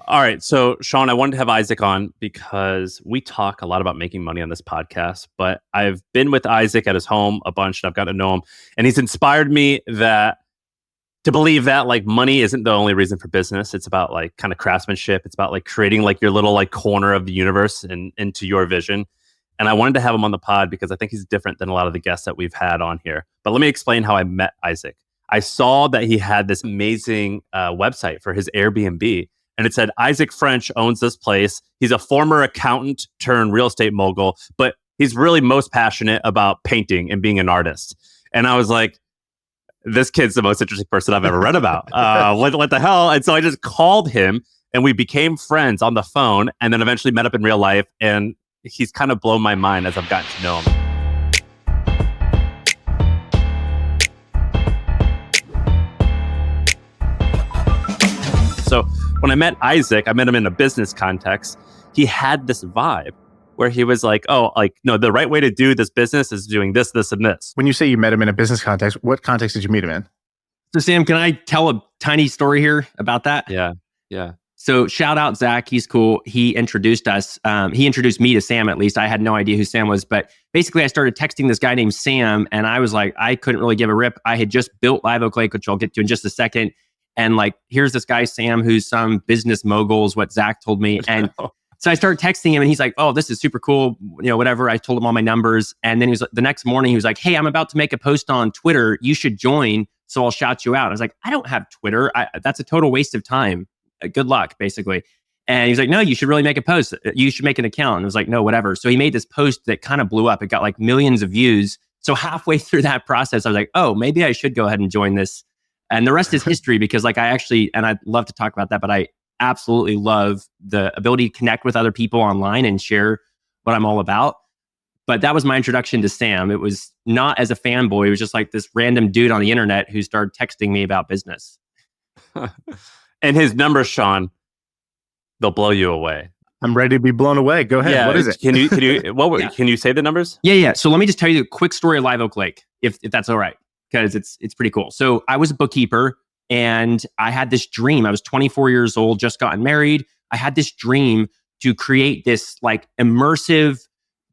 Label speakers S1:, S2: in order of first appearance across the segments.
S1: All right. So, Shaan, I wanted to have Isaac on because we talk a lot about making money on this podcast, but I've been with Isaac at his home a bunch and I've gotten to know him. And he's inspired me to believe that like money isn't the only reason for business. It's about like kind of craftsmanship. It's about like creating like your little like corner of the universe and into your vision. And I wanted to have him on the pod because I think he's different than a lot of the guests that we've had on here. But let me explain how I met Isaac. I saw that he had this amazing website for his Airbnb. And it said, Isaac French owns this place. He's a former accountant turned real estate mogul, but he's really most passionate about painting and being an artist. And I was like, this kid's the most interesting person I've ever read about. What the hell? And so I just called him and we became friends on the phone and then eventually met up in real life. And he's kind of blown my mind as I've gotten to know him. So when I met Isaac, I met him in a business context. He had this vibe where he was like, oh, like, no, the right way to do this business is doing this, this, and this.
S2: When you say you met him in a business context, what context did you meet him in?
S3: So Sam, can I tell a tiny story here about that?
S1: Yeah.
S3: So shout out Zach, he's cool. He introduced us. He introduced me to Sam, at least. I had no idea who Sam was, but basically I started texting this guy named Sam and I was like, I couldn't really give a rip. I had just built Live Oak Lake, which I'll get to in just a second. And like, here's this guy, Sam, who's some business mogul is what Zach told me. And so I started texting him and he's like, oh, this is super cool. You know, whatever. I told him all my numbers. And then he was the next morning, he was like, hey, I'm about to make a post on Twitter. You should join. So I'll shout you out. I was like, I don't have Twitter. That's a total waste of time. Good luck, basically. And he's like, no, you should really make a post. You should make an account. And I was like, no, whatever. So he made this post that kind of blew up. It got like millions of views. So halfway through that process, I was like, oh, maybe I should go ahead and join this. And the rest is history because like and I'd love to talk about that, but I absolutely love the ability to connect with other people online and share what I'm all about. But that was my introduction to Sam. It was not as a fanboy. It was just like this random dude on the internet who started texting me about business.
S1: And his numbers, Shaan, they'll blow you away.
S2: I'm ready to be blown away. Go ahead.
S1: Yeah,
S2: what is it?
S1: Can you say the numbers?
S3: Yeah. So let me just tell you a quick story of Live Oak Lake, if that's all right, because it's pretty cool. So I was a bookkeeper and I had this dream. I was 24 years old, just gotten married. I had this dream to create this like immersive,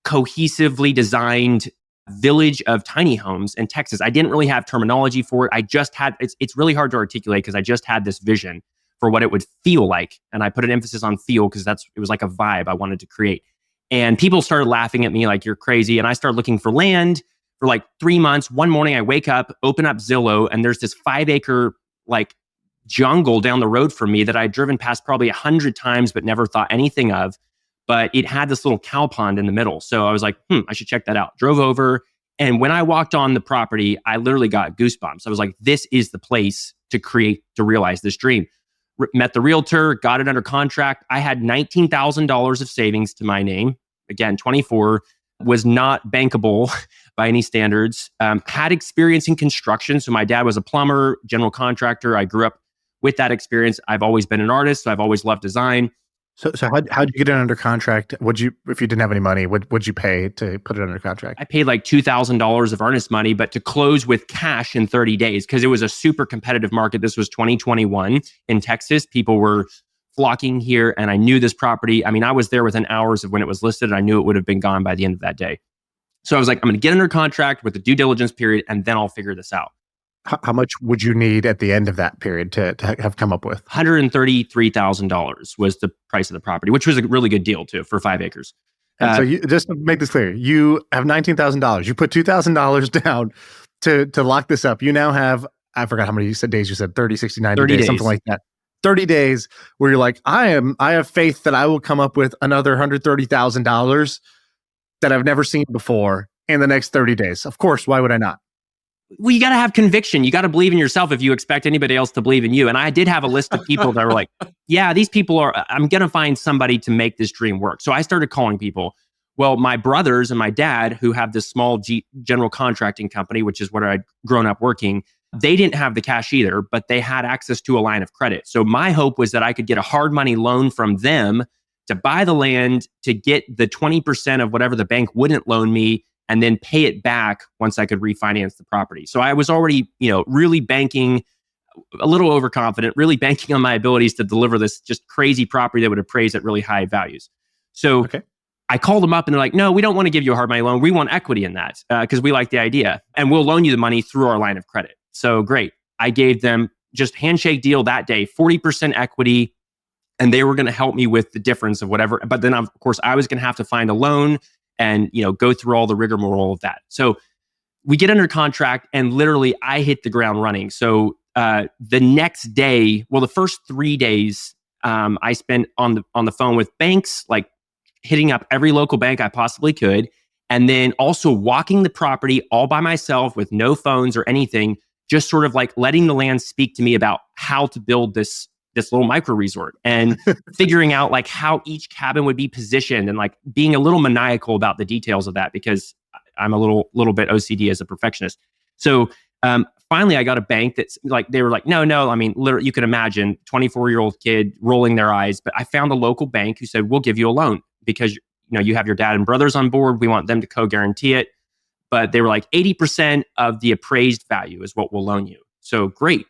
S3: cohesively designed village of tiny homes in Texas. I didn't really have terminology for it. I just had, it's really hard to articulate because I just had this vision for what it would feel like. And I put an emphasis on feel because it was like a vibe I wanted to create. And people started laughing at me like, you're crazy. And I started looking for land for like 3 months. One morning I wake up, open up Zillow, and there's this 5-acre like jungle down the road from me that I'd driven past probably 100 times, but never thought anything of. But it had this little cow pond in the middle. So I was like, I should check that out. Drove over. And when I walked on the property, I literally got goosebumps. I was like, this is the place to realize this dream. Met the realtor, got it under contract. I had $19,000 of savings to my name. Again, 24, was not bankable by any standards. Had experience in construction. So my dad was a plumber, general contractor. I grew up with that experience. I've always been an artist. So I've always loved design.
S2: So how'd you get it under contract? If you didn't have any money, what'd you pay to put it under contract?
S3: I paid like $2,000 of earnest money, but to close with cash in 30 days, because it was a super competitive market. This was 2021 in Texas. People were flocking here and I knew this property. I mean, I was there within hours of when it was listed and I knew it would have been gone by the end of that day. So I was like, I'm going to get under contract with the due diligence period and then I'll figure this out.
S2: How much would you need at the end of that period to have come up with?
S3: $133,000 was the price of the property, which was a really good deal too for 5 acres.
S2: So just to make this clear, you have $19,000. You put $2,000 down to lock this up. You now have, I forgot how many days you said, 30, 60, 90 days, something like that. 30 days where you're like, I have faith that I will come up with another $130,000 that I've never seen before in the next 30 days. Of course, why would I not?
S3: Well, you got to have conviction. You got to believe in yourself if you expect anybody else to believe in you. And I did have a list of people that were like, yeah, these people I'm going to find somebody to make this dream work. So I started calling people. Well, my brothers and my dad, who have this small general contracting company, which is where I'd grown up working, they didn't have the cash either, but they had access to a line of credit. So my hope was that I could get a hard money loan from them to buy the land, to get the 20% of whatever the bank wouldn't loan me, and then pay it back once I could refinance the property. So I was already, really banking a little overconfident, really banking on my abilities to deliver this just crazy property that would appraise at really high values. So I called them up and they're like, no, we don't want to give you a hard money loan. We want equity in that because we like the idea and we'll loan you the money through our line of credit. So great. I gave them just handshake deal that day, 40% equity, and they were going to help me with the difference of whatever. But then of course I was going to have to find a loan and, go through all the rigmarole of that. So we get under contract and literally I hit the ground running. So the next day, the first 3 days I spent on the phone with banks, like hitting up every local bank I possibly could. And then also walking the property all by myself with no phones or anything, just sort of like letting the land speak to me about how to build this little micro resort and figuring out like how each cabin would be positioned and like being a little maniacal about the details of that because I'm a little bit OCD as a perfectionist. So finally I got a bank that's like, they were like, no, I mean, literally you can imagine 24-year-old kid rolling their eyes, but I found a local bank who said, we'll give you a loan because you have your dad and brothers on board. We want them to co-guarantee it. But they were like 80% of the appraised value is what we'll loan you. So great,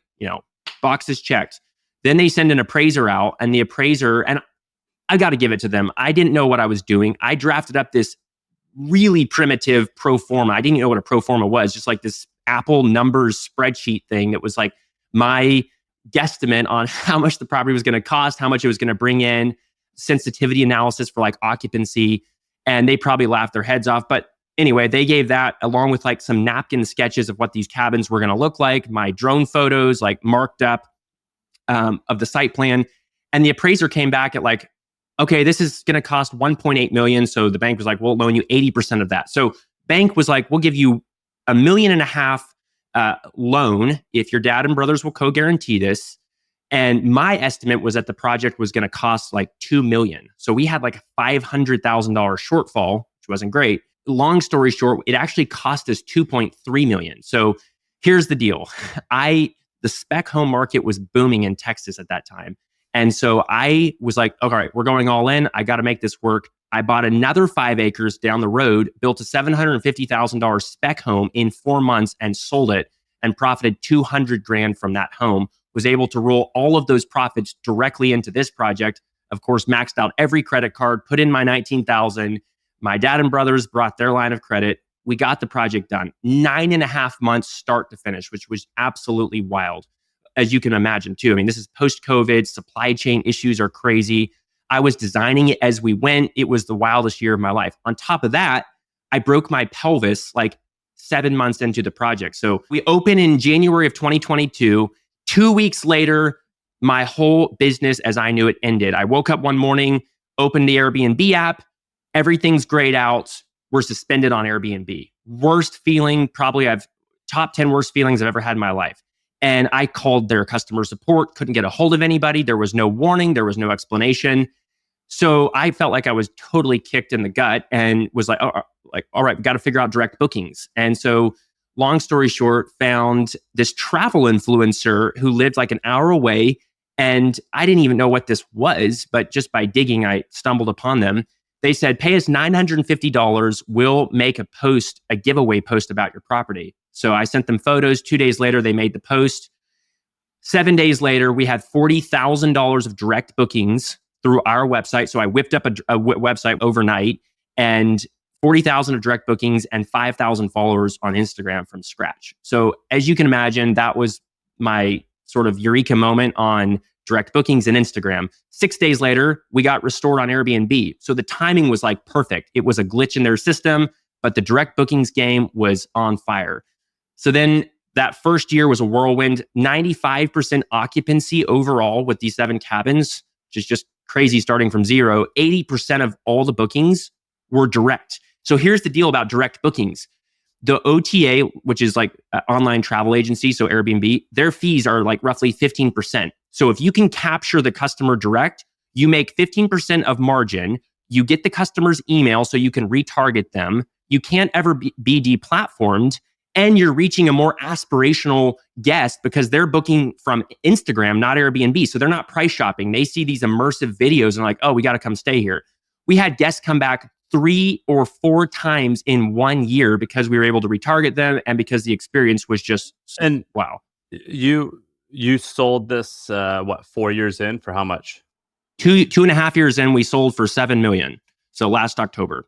S3: boxes checked. Then they send an appraiser out and the appraiser, and I got to give it to them. I didn't know what I was doing. I drafted up this really primitive pro forma. I didn't even know what a pro forma was, just like this Apple numbers spreadsheet thing that was like my guesstimate on how much the property was going to cost, how much it was going to bring in, sensitivity analysis for like occupancy. And they probably laughed their heads off. But anyway, they gave that along with like some napkin sketches of what these cabins were going to look like, my drone photos, like marked up of the site plan. And the appraiser came back at like, okay, this is going to cost 1.8 million. So the bank was like, we'll loan you 80% of that. So bank was like, we'll give you $1.5 million loan if your dad and brothers will co-guarantee this. And my estimate was that the project was going to cost like $2 million. So we had like a $500,000 shortfall, which wasn't great. Long story short, it actually cost us $2.3 million. So here's the deal. The spec home market was booming in Texas at that time. And so I was like, okay, all right, we're going all in. I got to make this work. I bought another 5 acres down the road, built a $750,000 spec home in 4 months and sold it and profited $200,000 from that home. Was able to roll all of those profits directly into this project. Of course, maxed out every credit card, put in my $19,000. My dad and brothers brought their line of credit. We got the project done. 9.5 months start to finish, which was absolutely wild. As you can imagine too. I mean, this is post-COVID, supply chain issues are crazy. I was designing it as we went. It was the wildest year of my life. On top of that, I broke my pelvis like 7 months into the project. So we open in January of 2022. 2 weeks later, my whole business as I knew it ended. I woke up one morning, opened the Airbnb app. Everything's grayed out. We're suspended on Airbnb. Worst feeling, probably top 10 worst feelings I've ever had in my life. And I called their customer support, couldn't get a hold of anybody. There was no warning. There was no explanation. So I felt like I was totally kicked in the gut and was like, all right, we got to figure out direct bookings. And so long story short, found this travel influencer who lived like an hour away. And I didn't even know what this was, but just by digging, I stumbled upon them. They said, pay us $950. We'll make a giveaway post about your property. So I sent them photos. 2 days later, they made the post. 7 days later, we had $40,000 of direct bookings through our website. So I whipped up a website overnight and 40,000 of direct bookings and 5,000 followers on Instagram from scratch. So as you can imagine, that was my sort of eureka moment on direct bookings and Instagram. 6 days later, we got restored on Airbnb. So the timing was like perfect. It was a glitch in their system, but the direct bookings game was on fire. So then that first year was a whirlwind, 95% occupancy overall with these 7 cabins, which is just crazy starting from zero. 80% of all the bookings were direct. So here's the deal about direct bookings. The OTA, which is like an online travel agency, so Airbnb, their fees are like roughly 15%. So if you can capture the customer direct, you make 15% of margin. You get the customer's email so you can retarget them. You can't ever be deplatformed. And you're reaching a more aspirational guest because they're booking from Instagram, not Airbnb. So they're not price shopping. They see these immersive videos and like, oh, we got to come stay here. We had guests come back 3 or 4 times in 1 year because we were able to retarget them and because the experience was just wow.
S1: You You sold this, 4 years in for how much?
S3: 2.5 years in, we sold for $7 million. So last October.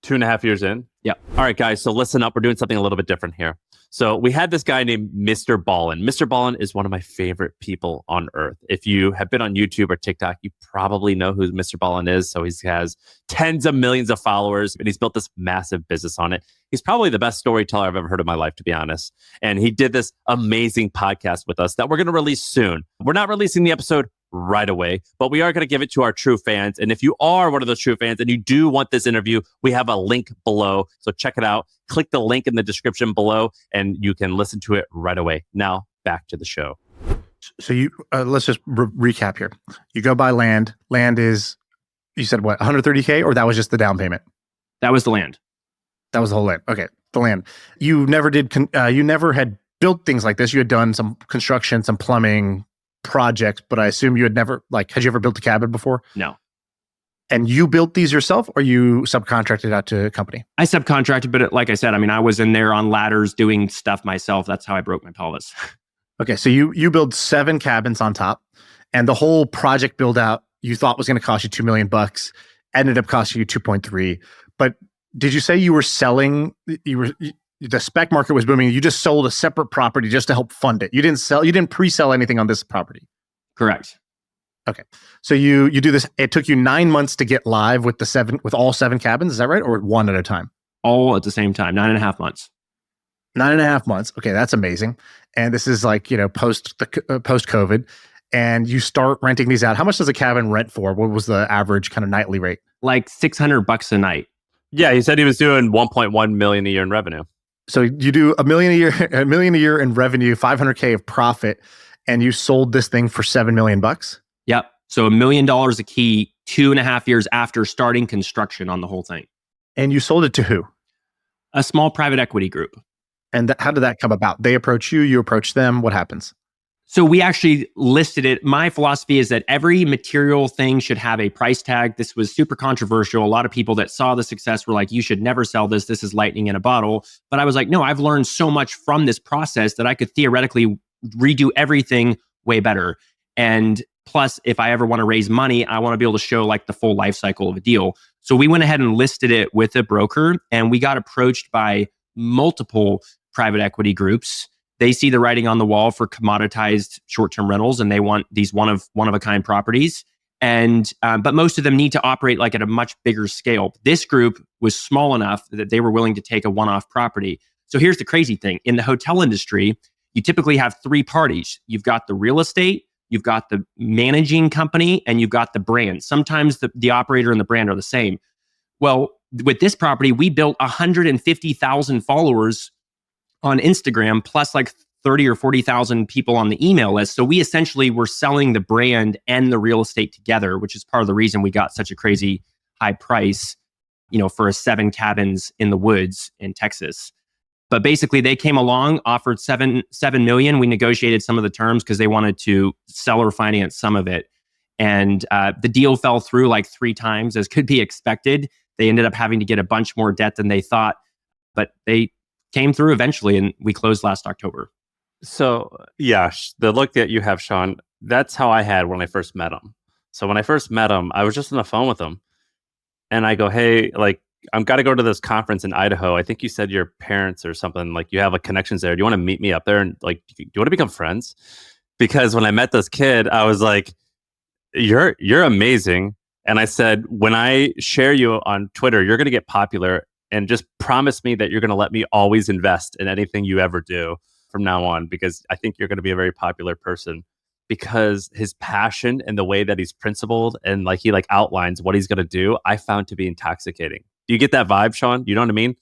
S1: 2.5 years in?
S3: Yeah.
S1: All right, guys. So listen up. We're doing something a little bit different here. So we had this guy named Mr. Ballin. Mr. Ballin is one of my favorite people on earth. If you have been on YouTube or TikTok, you probably know who Mr. Ballin is. So he has tens of millions of followers and he's built this massive business on it. He's probably the best storyteller I've ever heard in my life, to be honest. And he did this amazing podcast with us that we're going to release soon. We're not releasing the episode right away, but we are going to give it to our true fans. And if you are one of those true fans and you do want this interview, we have a link below. So check it out. Click the link in the description below and you can listen to it right away. Now back to the show.
S2: So you let's just recap here. You go buy land. Land is, you said what, 130K, or that was just the down payment?
S3: That was the land.
S2: That was the whole land. Okay, the land. You never did. You never had built things like this. You had done some construction, some plumbing projects, but I assume you had never, had you ever built a cabin before?
S3: No.
S2: And you built these yourself, or you subcontracted out to a company?
S3: I subcontracted, but like I said, I was in there on ladders doing stuff myself. That's how I broke my pelvis.
S2: Okay, so you build 7 cabins on top, and the whole project build out you thought was going to cost you $2 million, ended up costing you 2.3. But did you say you were selling? The spec market was booming. You just sold a separate property just to help fund it. You didn't pre-sell anything on this property.
S3: Correct.
S2: Okay. So you do this. It took you 9 months to get live with all 7 cabins. Is that right? Or one at a time?
S3: All at the same time. 9.5 months.
S2: 9.5 months. Okay. That's amazing. And this is post COVID, and you start renting these out. How much does a cabin rent for? What was the average kind of nightly rate?
S3: Like $600 a night.
S1: Yeah. He said he was doing 1.1 million a year in revenue.
S2: So you do $1 million a year in revenue, 500K of profit, and you sold this thing for $7 million.
S3: Yep. So $1 million a key, 2.5 years after starting construction on the whole thing.
S2: And you sold it to who?
S3: A small private equity group.
S2: And how did that come about? They approach you, you approach them. What happens?
S3: So we actually listed it. My philosophy is that every material thing should have a price tag. This was super controversial. A lot of people that saw the success were like, you should never sell this. This is lightning in a bottle. But I was like, no, I've learned so much from this process that I could theoretically redo everything way better. And plus, if I ever want to raise money, I want to be able to show the full life cycle of a deal. So we went ahead and listed it with a broker, and we got approached by multiple private equity groups. They see the writing on the wall for commoditized short-term rentals, and they want these one of a kind properties. And but most of them need to operate at a much bigger scale. This group was small enough that they were willing to take a one-off property. So here's the crazy thing: in the hotel industry, you typically have 3 parties. You've got the real estate, you've got the managing company, and you've got the brand. Sometimes the operator and the brand are the same. Well, with this property, we built 150,000 followers on Instagram, plus 30 or 40,000 people on the email list. So we essentially were selling the brand and the real estate together, which is part of the reason we got such a crazy high price, for a 7 cabins in the woods in Texas. But basically they came along, offered $7 million. We negotiated some of the terms because they wanted to seller finance some of it. And the deal fell through 3 times, as could be expected. They ended up having to get a bunch more debt than they thought, but they came through eventually, and we closed last October.
S1: So, yeah, the look that you have, Shaan, that's how I had when I first met him. So when I first met him, I was just on the phone with him, and I go, hey, I'm got to go to this conference in Idaho. I think you said your parents or something, you have connections there. Do you want to meet me up there? And do you want to become friends? Because when I met this kid, I was like, you're amazing. And I said, when I share you on Twitter, you're going to get popular, and just promise me that you're going to let me always invest in anything you ever do from now on, because I think you're going to be a very popular person, because his passion and the way that he's principled and he outlines what he's going to do, I found to be intoxicating. Do you get that vibe, Shaan? You know what I mean?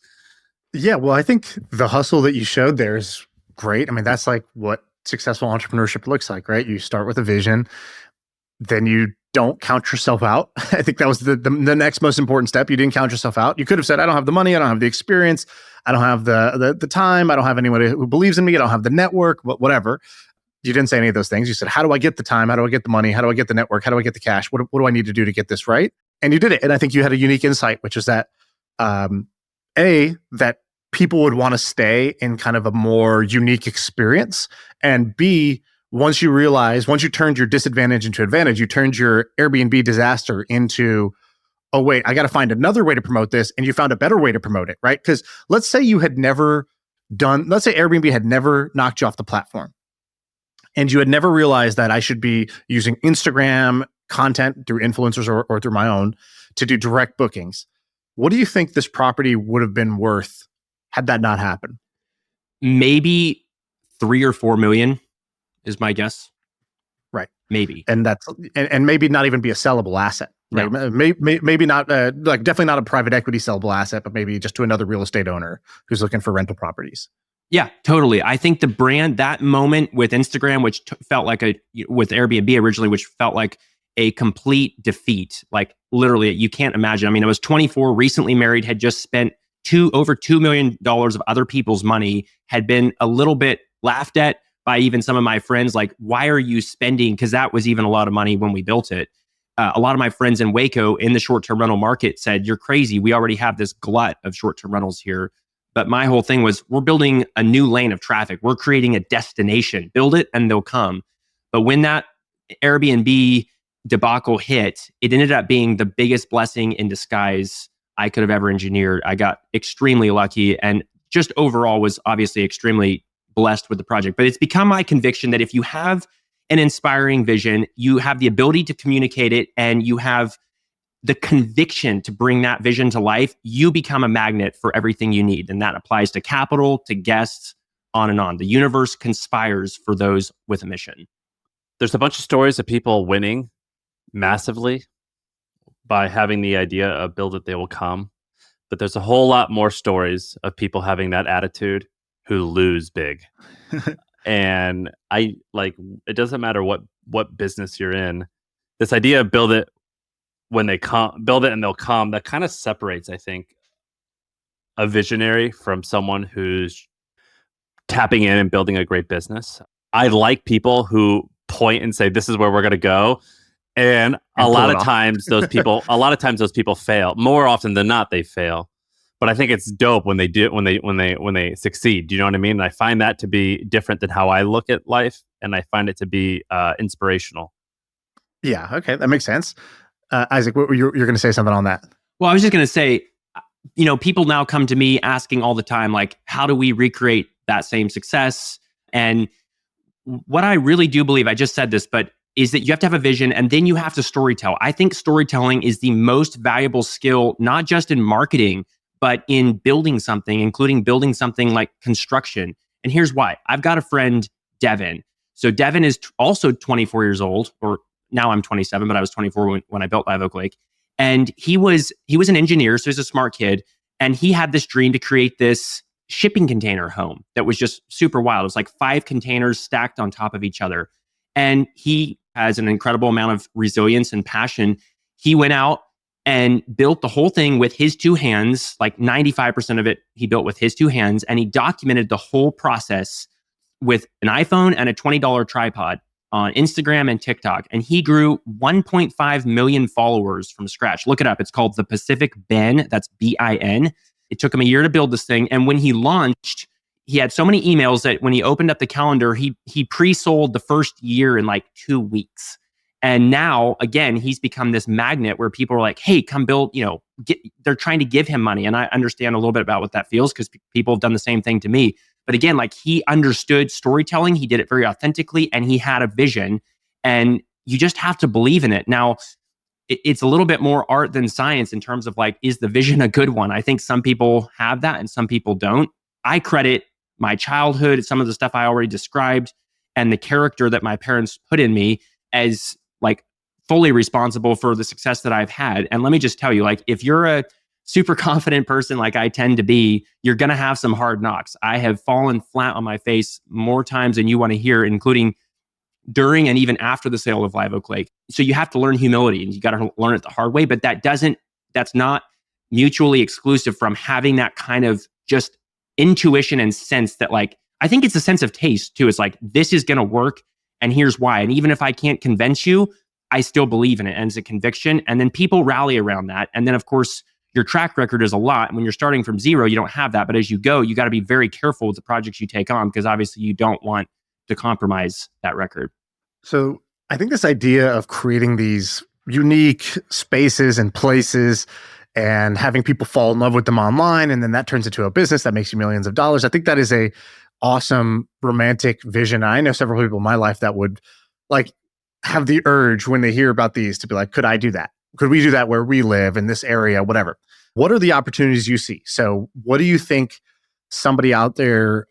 S2: Yeah. Well, I think the hustle that you showed there is great. I mean, that's what successful entrepreneurship looks like, right? You start with a vision, then you don't count yourself out. I think that was the next most important step. You didn't count yourself out. You could have said, I don't have the money, I don't have the experience, I don't have the time, I don't have anybody who believes in me, I don't have the network, whatever. You didn't say any of those things. You said, how do I get the time? How do I get the money? How do I get the network? How do I get the cash? What do I need to do to get this right? And you did it. And I think you had a unique insight, which is that, that people would want to stay in kind of a more unique experience, and B, once you turned your disadvantage into advantage, you turned your Airbnb disaster into, oh, wait, I got to find another way to promote this. And you found a better way to promote it, right? Because let's say Airbnb had never knocked you off the platform and you had never realized that I should be using Instagram content through influencers or through my own to do direct bookings. What do you think this property would have been worth had that not happened?
S3: Maybe 3 or 4 million is my guess.
S2: Right.
S3: Maybe.
S2: And maybe not even be a sellable asset. Right. No. Maybe not, like definitely not a private equity sellable asset, but maybe just to another real estate owner who's looking for rental properties.
S3: Yeah, totally. I think the brand, that moment with Instagram, which felt like with Airbnb originally, which felt like a complete defeat. Like literally, you can't imagine. I mean, I was 24, recently married, had just spent over $2 million of other people's money, had been a little bit laughed at by even some of my friends. Like, why are you spending? Because that was even a lot of money when we built it. A lot of my friends in Waco in the short-term rental market said, you're crazy. We already have this glut of short-term rentals here. But my whole thing was, we're building a new lane of traffic. We're creating a destination. Build it and they'll come. But when that Airbnb debacle hit, it ended up being the biggest blessing in disguise I could have ever engineered. I got extremely lucky and just overall was obviously extremely blessed with the project. But it's become my conviction that if you have an inspiring vision, you have the ability to communicate it, and you have the conviction to bring that vision to life, you become a magnet for everything you need. And that applies to capital, to guests, on and on. The universe conspires for those with a mission.
S1: There's a bunch of stories of people winning massively by having the idea of build it, they will come. But there's a whole lot more stories of people having that attitude who lose big. And it doesn't matter what business you're in. This idea of build it when they come, build it and they'll come, that kind of separates, I think, a visionary from someone who's tapping in and building a great business. I like people who point and say, this is where we're going to go. And a lot of times those people fail. More often than not, they fail. But I think it's dope when they do, when they succeed. Do you know what I mean? And I find that to be different than how I look at life, and I find it to be inspirational.
S2: Yeah. Okay, that makes sense. Isaac, you're going to say something on that?
S3: Well, I was just going to say, people now come to me asking all the time, like, how do we recreate that same success? And what I really do believe, I just said this, but is that you have to have a vision and then you have to storytell. I think storytelling is the most valuable skill, not just in marketing, but in building something, including building something like construction. And here's why. I've got a friend, Devin. So Devin is also 24 years old, or now I'm 27, but I was 24 when I built Live Oak Lake. And he was an engineer, so he's a smart kid. And he had this dream to create this shipping container home that was just super wild. It was like 5 containers stacked on top of each other. And he has an incredible amount of resilience and passion. He went out and built the whole thing with his 2 hands, like 95% of it he built with his 2 hands. And he documented the whole process with an iPhone and a $20 tripod on Instagram and TikTok. And he grew 1.5 million followers from scratch. Look it up. It's called The Pacific Ben. That's BIN. It took him a year to build this thing. And when he launched, he had so many emails that when he opened up the calendar, he pre-sold the first year in like 2 weeks. And now, again, he's become this magnet where people are like, hey, come build, they're trying to give him money. And I understand a little bit about what that feels because people have done the same thing to me. But again, like, he understood storytelling. He did it very authentically and he had a vision, and you just have to believe in it. Now, it's a little bit more art than science in terms of like, is the vision a good one? I think some people have that and some people don't. I credit my childhood, some of the stuff I already described, and the character that my parents put in me as like fully responsible for the success that I've had. And let me just tell you, like, if you're a super confident person like I tend to be, you're going to have some hard knocks. I have fallen flat on my face more times than you want to hear, including during and even after the sale of Live Oak Lake. So you have to learn humility, and you got to learn it the hard way, but that's not mutually exclusive from having that kind of just intuition and sense that, like, I think it's a sense of taste too. It's like, this is going to work and here's why. And even if I can't convince you, I still believe in it, and it's a conviction. And then people rally around that. And then of course, your track record is a lot. When you're starting from zero, you don't have that. But as you go, you got to be very careful with the projects you take on, because obviously you don't want compromise that record.
S2: So I think this idea of creating these unique spaces and places and having people fall in love with them online, and then that turns into a business that makes you millions of dollars. I think that is a awesome romantic vision. I know several people in my life that would like have the urge when they hear about these to be like, could I do that? Could we do that where we live in this area, whatever? What are the opportunities you see? So what do you think somebody out there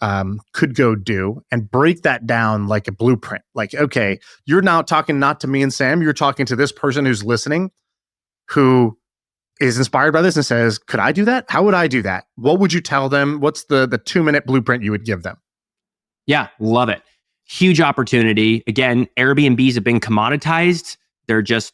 S2: could go do, and break that down like a blueprint? Like, okay, you're now talking not to me and Sam, you're talking to this person who's listening, who is inspired by this and says, could I do that? How would I do that? What would you tell them? What's the 2-minute blueprint you would give them?
S3: Yeah, love it. Huge opportunity. An, Airbnbs have been commoditized. They're just,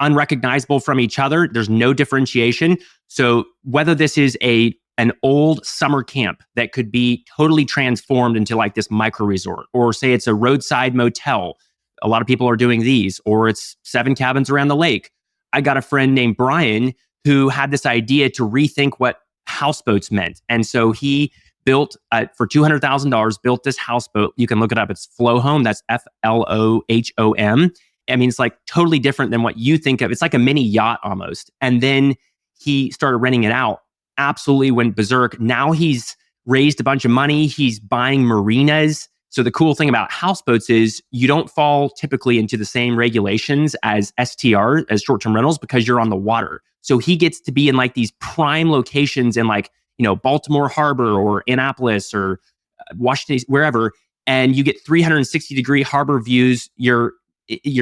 S3: unrecognizable from each other. There's no differentiation. So whether this is an old summer camp that could be totally transformed into like this micro resort, or say it's a roadside motel. A lot of people are doing these, or it's 7 cabins around the lake. I got a friend named Brian who had this idea to rethink what houseboats meant. And so he built, for $200,000, built this houseboat. You can look it up. It's Flohome. That's Flohom. I mean, it's like totally different than what you think of. It's like a mini yacht almost. And then he started renting it out. Absolutely went berserk. Now he's raised a bunch of money. He's buying marinas. So the cool thing about houseboats is you don't fall typically into the same regulations as STR, as short-term rentals, because you're on the water. So he gets to be in like these prime locations in like, Baltimore Harbor or Annapolis or Washington, wherever. And you get 360-degree harbor views. You're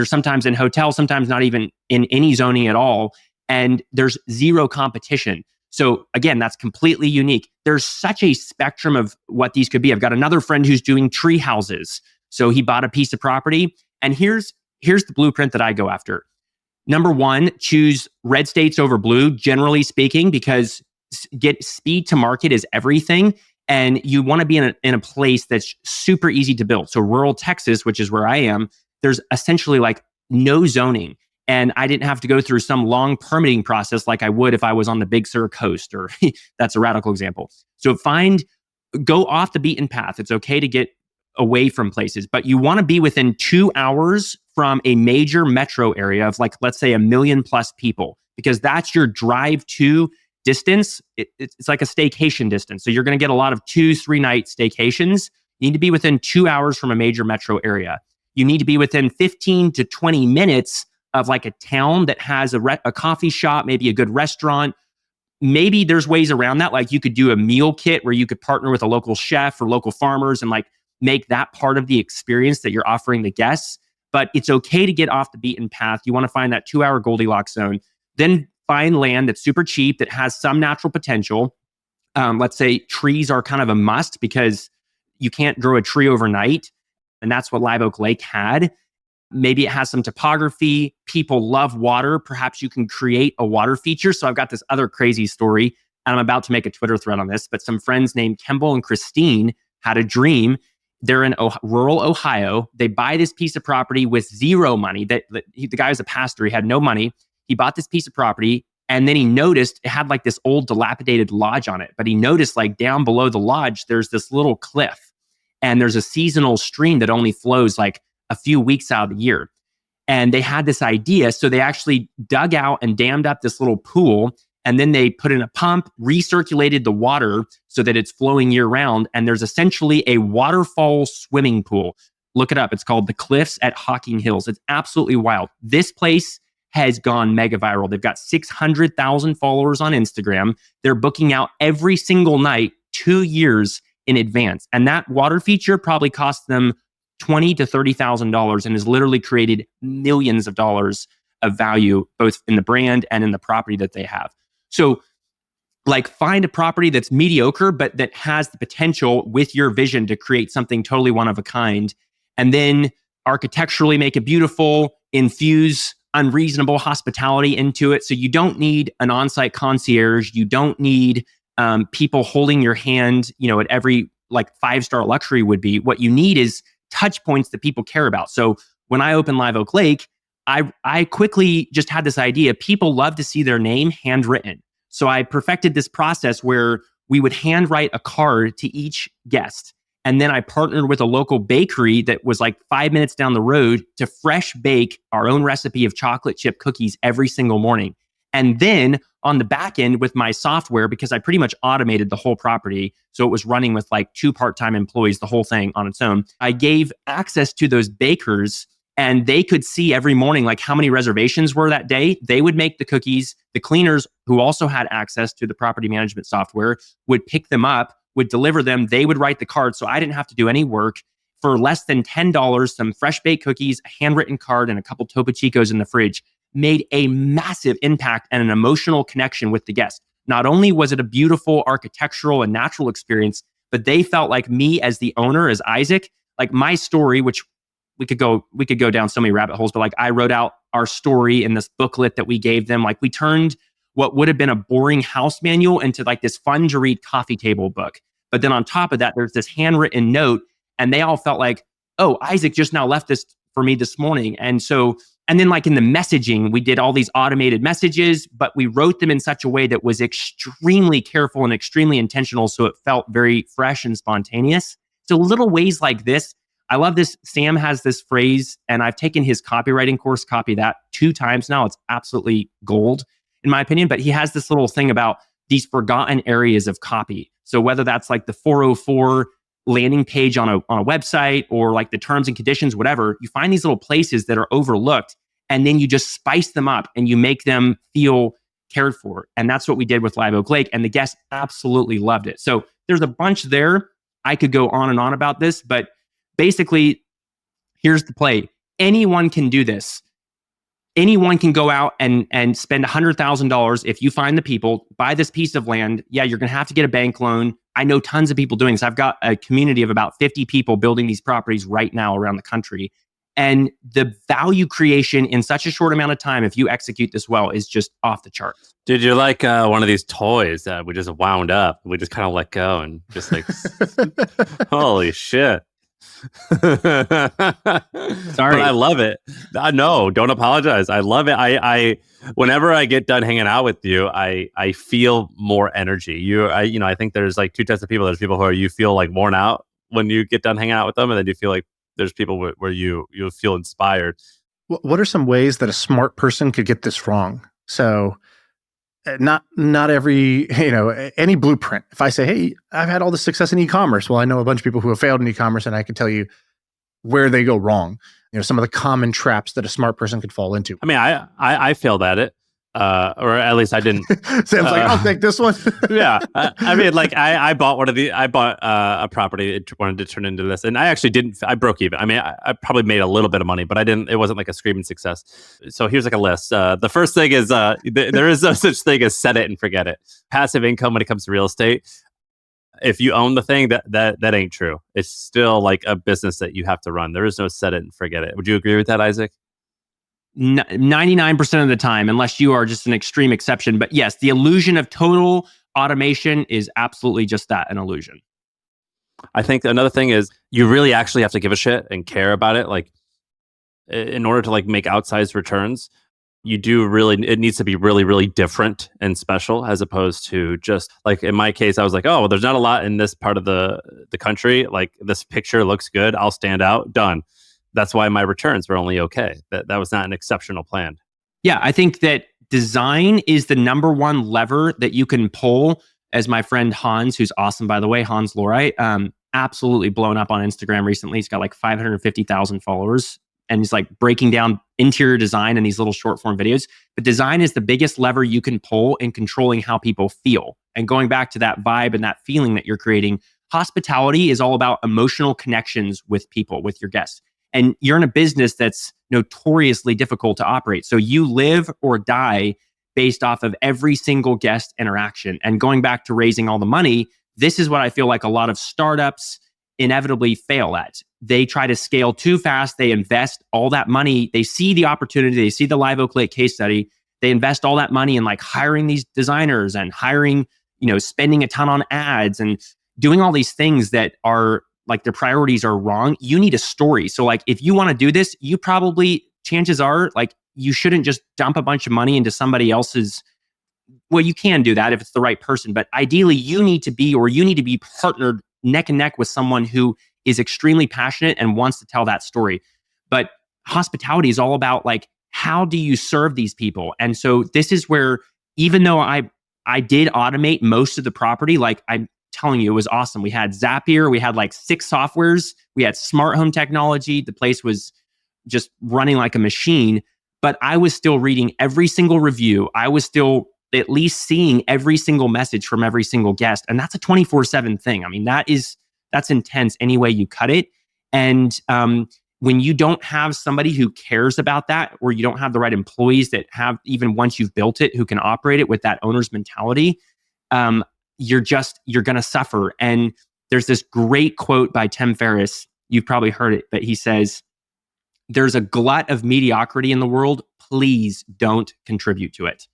S3: sometimes in hotels, sometimes not even in any zoning at all. And there's zero competition. So again, that's completely unique. There's such a spectrum of what these could be. I've got another friend who's doing tree houses. So he bought a piece of property. And here's the blueprint that I go after. Number one, choose red states over blue, generally speaking, because get speed to market is everything. And you want to be in a place that's super easy to build. So rural Texas, which is where I am, there's essentially like no zoning. And I didn't have to go through some long permitting process like I would if I was on the Big Sur coast, or that's a radical example. So go off the beaten path. It's okay to get away from places, but you want to be within 2 hours from a major metro area of like, let's say 1 million plus people, because that's your drive to distance. It's like a staycation distance. So you're going to get a lot of 2-3 night staycations. You need to be within 2 hours from a major metro area. You need to be within 15 to 20 minutes of like a town that has a coffee shop, maybe a good restaurant. Maybe there's ways around that. Like you could do a meal kit where you could partner with a local chef or local farmers and like make that part of the experience that you're offering the guests. But it's okay to get off the beaten path. You want to find that 2-hour Goldilocks zone. Then find land that's super cheap, that has some natural potential. Let's say trees are kind of a must because you can't grow a tree overnight. And that's what Live Oak Lake had. Maybe it has some topography. People love water. Perhaps you can create a water feature. So I've got this other crazy story, and I'm about to make a Twitter thread on this, but some friends named Kemble and Christine had a dream. They're in rural Ohio. They buy this piece of property with zero money. The guy was a pastor. He had no money. He bought this piece of property, and then he noticed it had like this old dilapidated lodge on it. But he noticed like down below the lodge, there's this little cliff, and there's a seasonal stream that only flows like a few weeks out of the year. And they had this idea. So they actually dug out and dammed up this little pool. And then they put in a pump, recirculated the water so that it's flowing year round. And there's essentially a waterfall swimming pool. Look it up. It's called The Cliffs at Hocking Hills. It's absolutely wild. This place has gone mega viral. They've got 600,000 followers on Instagram. They're booking out every single night, 2 years in advance. And that water feature probably cost them $20,000 to $30,000 and has literally created millions of dollars of value, both in the brand and in the property that they have. So like find a property that's mediocre, but that has the potential with your vision to create something totally one of a kind. And then architecturally make it beautiful, infuse unreasonable hospitality into it. So you don't need an on-site concierge. You don't need people holding your hand, at every like 5-star luxury would be. What you need is touch points that people care about. So when I opened Live Oak Lake, I quickly just had this idea. People love to see their name handwritten. So I perfected this process where we would handwrite a card to each guest. And then I partnered with a local bakery that was like 5 minutes down the road to fresh bake our own recipe of chocolate chip cookies every single morning. And then on the back end with my software, because I pretty much automated the whole property, so it was running with like 2 part-time employees, the whole thing on its own, I gave access to those bakers and they could see every morning like how many reservations were that day. They would make the cookies. The cleaners, who also had access to the property management software, would pick them up, would deliver them. They would write the card, so I didn't have to do any work. For less than $10, some fresh baked cookies, a handwritten card, and a couple Topo Chicos in the fridge made a massive impact and an emotional connection with the guest. Not only was it a beautiful architectural and natural experience, but they felt like me as the owner, as Isaac, like my story, which we could go down so many rabbit holes, but like I wrote out our story in this booklet that we gave them. Like we turned what would have been a boring house manual into like this fun to read coffee table book. But then on top of that, there's this handwritten note, and they all felt like, oh, Isaac just now left this for me this morning. And then like in the messaging, we did all these automated messages, but we wrote them in such a way that was extremely careful and extremely intentional. So it felt very fresh and spontaneous. So little ways like this, I love this. Sam has this phrase, and I've taken his copywriting course, Copy That, 2 times now. It's absolutely gold, in my opinion. But he has this little thing about these forgotten areas of copy. So whether that's like the 404 landing page on a website or like the terms and conditions, whatever, you find these little places that are overlooked, and then you just spice them up and you make them feel cared for. And that's what we did with Live Oak Lake, and the guests absolutely loved it. So there's a bunch there. I could go on and on about this, but basically, here's the play. Anyone can do this. Anyone can go out and spend $100,000 if you find the people, buy this piece of land. Yeah, you're going to have to get a bank loan. I know tons of people doing this. I've got a community of about 50 people building these properties right now around the country. And the value creation in such a short amount of time, if you execute this well, is just off the charts.
S1: Dude, you're like one of these toys that we just wound up. We just kind of let go and just like, holy shit. Sorry, but I love it. No, don't apologize. I love it. I whenever I get done hanging out with you, I feel more energy. I think there's like 2 types of people. There's people who you feel like worn out when you get done hanging out with them, and then you feel like there's people where you feel inspired.
S2: What are some ways that a smart person could get this wrong? So not every, any blueprint. If I say, hey, I've had all this success in e-commerce. Well, I know a bunch of people who have failed in e-commerce, and I can tell you where they go wrong. Some of the common traps that a smart person could fall into.
S1: I mean, I failed at it. Or at least I didn't.
S2: Sam's like, I'll take this one.
S1: Yeah, I mean, like I bought a property. It wanted to turn into this, and I actually didn't. I broke even. I mean, I probably made a little bit of money, but I didn't. It wasn't like a screaming success. So here's like a list. The first thing is there is no such thing as set it and forget it. Passive income when it comes to real estate. If you own the thing, that ain't true. It's still like a business that you have to run. There is no set it and forget it. Would you agree with that, Isaac?
S3: 99% of the time, unless you are just an extreme exception. But yes, the illusion of total automation is absolutely just that, an illusion.
S1: I think another thing is you really actually have to give a shit and care about it. Like in order to like make outsized returns, it needs to be really, really different and special, as opposed to just like in my case, I was like, oh, well, there's not a lot in this part of the country. Like this picture looks good. I'll stand out. Done. That's why my returns were only okay. That was not an exceptional plan.
S3: Yeah, I think that design is the number one lever that you can pull. As my friend Hans, who's awesome, by the way, Hans Lorite, absolutely blown up on Instagram recently. He's got like 550,000 followers, and he's like breaking down interior design in these little short form videos. But design is the biggest lever you can pull in controlling how people feel. And going back to that vibe and that feeling that you're creating, hospitality is all about emotional connections with people, with your guests. And you're in a business that's notoriously difficult to operate. So you live or die based off of every single guest interaction. And going back to raising all the money, this is what I feel like a lot of startups inevitably fail at. They try to scale too fast. They invest all that money. They see the opportunity. They see the Live Oak Lake case study. They invest all that money in like hiring these designers and hiring, spending a ton on ads and doing all these things that are like their priorities are wrong. You need a story. So like if you want to do this, you probably, chances are like you shouldn't just dump a bunch of money into somebody else's. Well, you can do that if it's the right person, but ideally you need to be partnered neck and neck with someone who is extremely passionate and wants to tell that story. But hospitality is all about like, how do you serve these people? And so this is where, even though I did automate most of the property, like I'm telling you, it was awesome. We had Zapier, we had like 6 softwares, we had smart home technology. The place was just running like a machine, but I was still reading every single review. I was still at least seeing every single message from every single guest. And that's a 24/7 thing. I mean, that's intense any way you cut it. And when you don't have somebody who cares about that, or you don't have the right employees that have, even once you've built it, who can operate it with that owner's mentality, you're going to suffer. And there's this great quote by Tim Ferriss. You've probably heard it, but he says, "There's a glut of mediocrity in the world. Please don't contribute to it."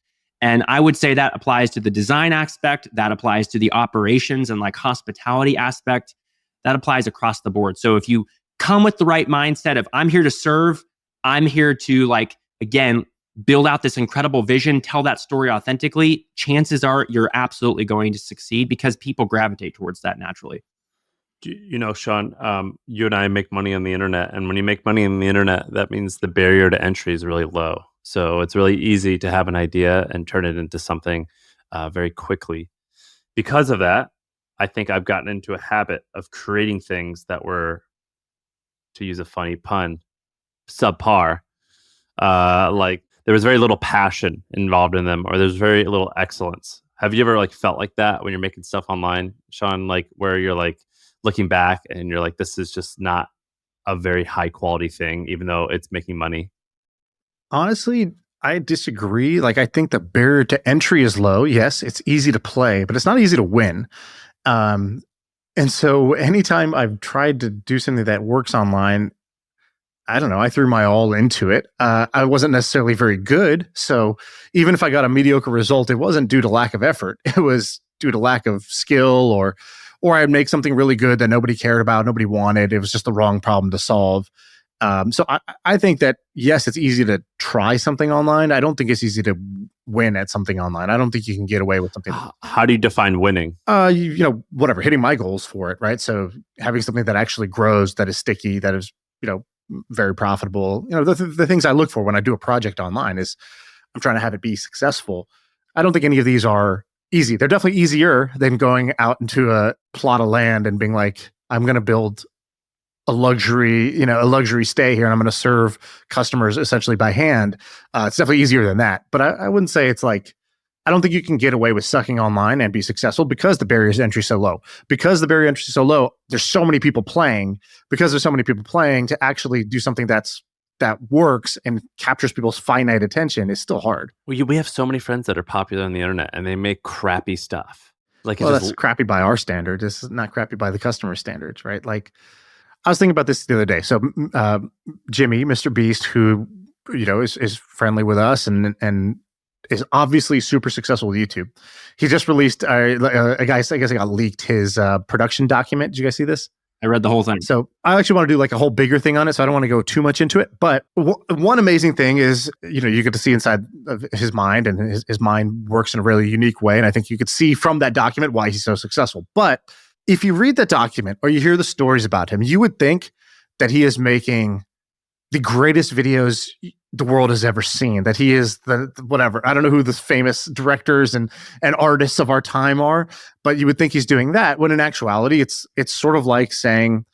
S3: And I would say that applies to the design aspect, that applies to the operations and like hospitality aspect, that applies across the board. So if you come with the right mindset of, I'm here to serve, I'm here to like, again, build out this incredible vision, tell that story authentically, chances are you're absolutely going to succeed because people gravitate towards that naturally.
S1: You know, Shaan, you and I make money on the internet. And when you make money on the internet, that means the barrier to entry is really low. So it's really easy to have an idea and turn it into something very quickly. Because of that, I think I've gotten into a habit of creating things that were, to use a funny pun, subpar. Like there was very little passion involved in them, or there's very little excellence. Have you ever like felt like that when you're making stuff online, Shaan? Like where you're like looking back and you're like, this is just not a very high quality thing, even though it's making money?
S2: Honestly, I disagree. Like, I think the barrier to entry is low. Yes, it's easy to play, but it's not easy to win. And so anytime I've tried to do something that works online, I don't know, I threw my all into it. I wasn't necessarily very good. So even if I got a mediocre result, it wasn't due to lack of effort. It was due to lack of skill, or I'd make something really good that nobody cared about, nobody wanted. It was just the wrong problem to solve. So I think that, yes, it's easy to try something online. I don't think it's easy to win at something online. I don't think you can get away with something.
S1: How do you define winning?
S2: You know, whatever, hitting my goals for it, right? So having something that actually grows, that is sticky, that is, you know, very profitable. You know, the things I look for when I do a project online is I'm trying to have it be successful. I don't think any of these are easy. They're definitely easier than going out into a plot of land and being like, I'm going to build a luxury stay here, and I'm going to serve customers essentially by hand. It's definitely easier than that. But I wouldn't say it's like, I don't think you can get away with sucking online and be successful because the barrier to entry is so low. Because the barrier to entry is so low, there's so many people playing. Because there's so many people playing, to actually do something that works and captures people's finite attention is still hard.
S1: Well, we have so many friends that are popular on the internet, and they make crappy stuff. Like,
S2: well, that's crappy by our standards. It's not crappy by the customer standards, right? Like, I was thinking about this the other day. So Jimmy, Mr. Beast, who, you know, is friendly with us and is obviously super successful with YouTube. He just released a guy, I guess it got leaked, his production document. Did you guys see this?
S3: I read the whole thing.
S2: So I actually want to do like a whole bigger thing on it. So I don't want to go too much into it. But one amazing thing is, you know, you get to see inside of his mind, and his mind works in a really unique way. And I think you could see from that document why he's so successful. But if you read that document or you hear the stories about him, you would think that he is making the greatest videos the world has ever seen, that he is the whatever. I don't know who the famous directors and artists of our time are, but you would think he's doing that, when in actuality, it's sort of like saying,